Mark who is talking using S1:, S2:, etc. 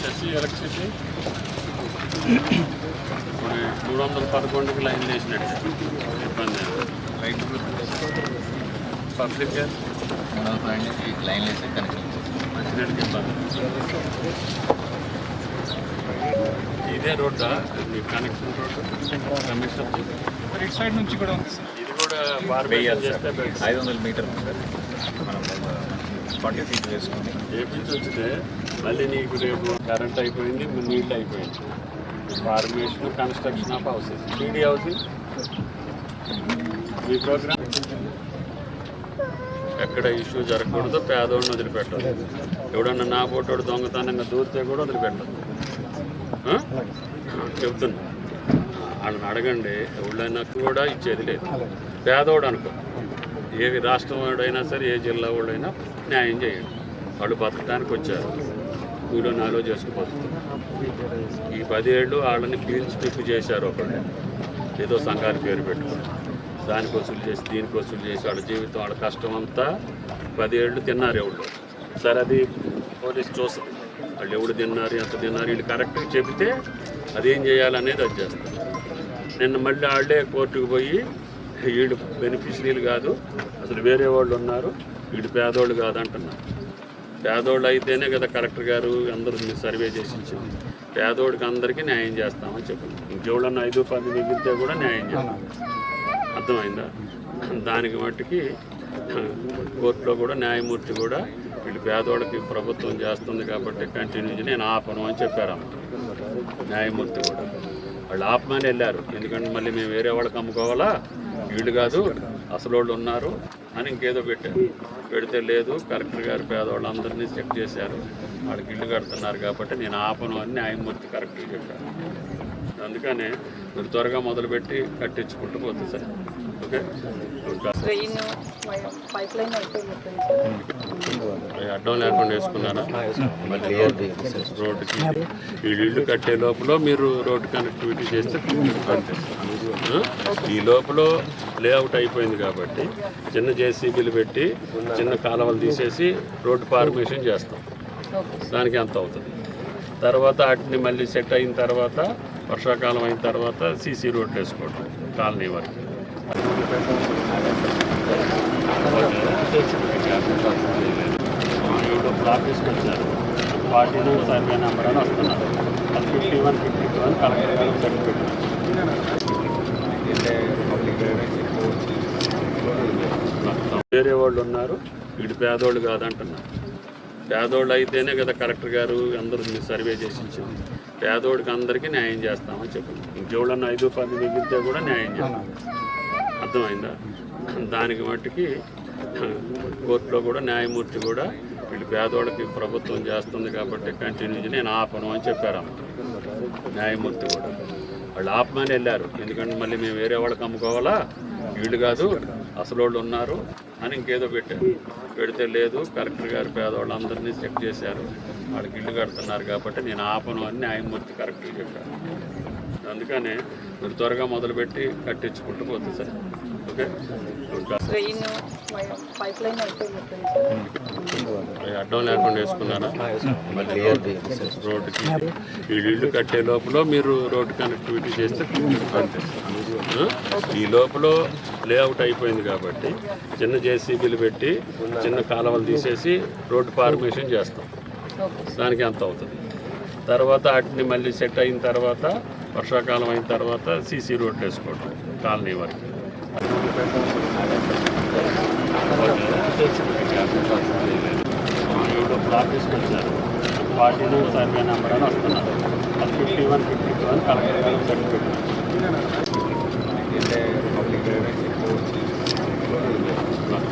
S1: Shashi electricity 311కి line వేసినట్టు ఇబ్బంది. Public gas
S2: 311 line వేసి కనెక్షన్
S1: మంచినీటికి ఇబ్బంది. ఇదే రోడ్డా మీ కనెక్షన్ రోడ్డు కమిషన్
S3: ఇటు సైడ్ నుంచి కూడా ఉంది సార్.
S1: ఇది కూడా బార్
S2: వేయాలి
S1: చేస్తే
S2: సార్. 500 మీటర్లు సార్. మనం 40 ఫీట్ వేసుకొని
S1: ఏపించి వచ్చితే మళ్ళీ నీకు రేపు కరెంట్ అయిపోయింది, నీళ్ళు అయిపోయింది. Formation construction of houses TD housing ఈ ప్రోగ్రామ్ ఎక్కడ ఇష్యూ జరగకూడదు, పేదోడిని వదిలిపెట్టదు. ఎవడన్నా నా పోటోడు దొంగతనంగా దూరితే కూడా వదిలిపెట్టదు. చెప్తున్నా వాళ్ళని అడగండి, ఎవడైనా కూడా ఇచ్చేది లేదు. పేదోడు అనుకో, ఏ రాష్ట్రం వాడైనా సరే, ఏ జిల్లా వాడైనా న్యాయం చేయండి. వాళ్ళు బతకడానికి వచ్చారు, కూలో నాలో చేసుకుపోతుంది. ఈ 10 ఏళ్ళు వాళ్ళని పీల్చి పిప్పు చేశారు. ఒకళ్ళు ఏదో సంఘాల పేరు పెట్టుకుని దానికి వసూలు చేసి దీనికి వసూలు చేసి వాళ్ళ జీవితం వాళ్ళ కష్టం అంతా 10 ఏళ్ళు తిన్నారు ఎవళ్ళు. సరే అది పోలీసు చూస్తుంది, వాళ్ళు ఎవడు తిన్నారు ఎంత తిన్నారు వీళ్ళు కరెక్ట్గా చెబితే అదేం చేయాలనేది అది చేస్తారు. నిన్న మళ్ళీ వాళ్ళే కోర్టుకు పోయి వీళ్ళు బెనిఫిషరీలు కాదు, అసలు వేరే వాళ్ళు ఉన్నారు, వీళ్ళు పేదోళ్ళు కాదంటున్నారు. పేదోళ్ళు అయితేనే కదా కలెక్టర్ గారు అందరూ సర్వే చేసి ఇచ్చింది. పేదోడికి అందరికీ న్యాయం చేస్తామని చెప్పింది. ఇంకెవడన్నా 5-10 మిగిలితే కూడా న్యాయం చేస్తాం. అర్థమైందా? దానికి మట్టుకి కోర్టులో కూడా న్యాయమూర్తి కూడా వీళ్ళు పేదోళ్ళకి ప్రభుత్వం చేస్తుంది కాబట్టి కంటిన్యూ నేను ఆపను అని చెప్పారమ్మ. న్యాయమూర్తి కూడా వాళ్ళు ఆపమని వెళ్ళారు. ఎందుకంటే మళ్ళీ మేము వేరే వాళ్ళకి అమ్ముకోవాలా, వీళ్ళు కాదు అసలు వాళ్ళు ఉన్నారు అని ఇంకేదో పెట్టారు. పెడితే లేదు, కలెక్టర్ గారు పేదవాళ్ళందరినీ చెక్ చేశారు, వాళ్ళకి ఇల్లు కడుతున్నారు కాబట్టి నేను ఆపను అని న్యాయమూర్తి కరెక్ట్గా చెప్పారు. అందుకనే మీరు త్వరగా మొదలుపెట్టి కట్టించుకుంటూ పోతుంది సార్. ఓకే, అడ్డం లేకుండా వేసుకున్నారా? మళ్ళీ రోడ్డుకి వీళ్ళు ఇల్లు కట్టే లోపల మీరు రోడ్డు కనెక్టివిటీ చేస్తే అంతే. ఈ లోపల లేఅవుట్ అయిపోయింది కాబట్టి చిన్న జేసీబీలు పెట్టి చిన్న కాలువలు తీసేసి రోడ్డు ఫార్మేషన్ చేస్తాం. దానికి ఎంత అవుతుంది? తర్వాత వాటిని మళ్ళీ సెట్ అయిన తర్వాత వర్షాకాలం అయిన తర్వాత సీసీ రోడ్లు వేసుకోవడం కాలనీ వరకు. ఆఫీస్కి వచ్చారు, 49 సర్వే నెంబర్ అని వస్తున్నారు. అది 51-52 అని కలెక్టర్ గారు సర్టిఫికెట్. వేరే వాళ్ళు ఉన్నారు, వీళ్ళు పేదోళ్ళు కాదంటున్నారు. పేదోళ్ళు అయితేనే కదా కలెక్టర్ గారు అందరూ సర్వే చేసి ఇచ్చింది. పేదోడికి అందరికీ న్యాయం చేస్తామని చెప్పింది. ఇంకెవడన్నా 5-10 మిగిలితే కూడా న్యాయం చేస్తాం. అర్థమైందా? దానికి మట్టుకి కోర్టులో కూడా న్యాయమూర్తి కూడా వీళ్ళు పేదోళ్ళకి ప్రభుత్వం చేస్తుంది కాబట్టి కంటిన్యూ నేను ఆపను అని చెప్పారమ్మ. న్యాయమూర్తి కూడా వాళ్ళు ఆపమని వెళ్ళారు. ఎందుకంటే మళ్ళీ మేము వేరే వాళ్ళకి అమ్ముకోవాలా, వీళ్ళు కాదు అసలు వాళ్ళు ఉన్నారు అని ఇంకేదో పెట్టారు. పెడితే లేదు, కలెక్టర్ గారు పేదవాళ్ళందరినీ చెక్ చేశారు, వాళ్ళకి ఇల్లు కడుతున్నారు కాబట్టి నేను ఆపను అని న్యాయమూర్తి కరెక్ట్గా చెప్పారు. అందుకనే మీరు త్వరగా మొదలుపెట్టి కట్టించుకుంటూ పోతుంది సార్. ఓకే, అడ్డం లేకుండా వేసుకున్నారా? మళ్ళీ రోడ్డుకి వీళ్ళు ఇల్లు కట్టే లోపల మీరు రోడ్డు కనెక్టివిటీ చేస్తే అంతే. ఈ లోపల లేఅవుట్ అయిపోయింది కాబట్టి చిన్న జేసీబీలు పెట్టి చిన్న కాలువలు తీసేసి రోడ్డు ఫార్మేషన్ చేస్తాం. దానికి ఎంత అవుతుంది? తర్వాత వాటిని మళ్ళీ సెట్ అయిన తర్వాత వర్షాకాలం అయిన తర్వాత సీసీ రోడ్లు వేసుకోవడం కాలనీ వరకు. ఆఫీస్కి వచ్చారు, 49 సర్వే నెంబర్ అని వస్తున్నారు. అది 51-52 అని కలెక్టర్ గారు సర్టిఫికెట్.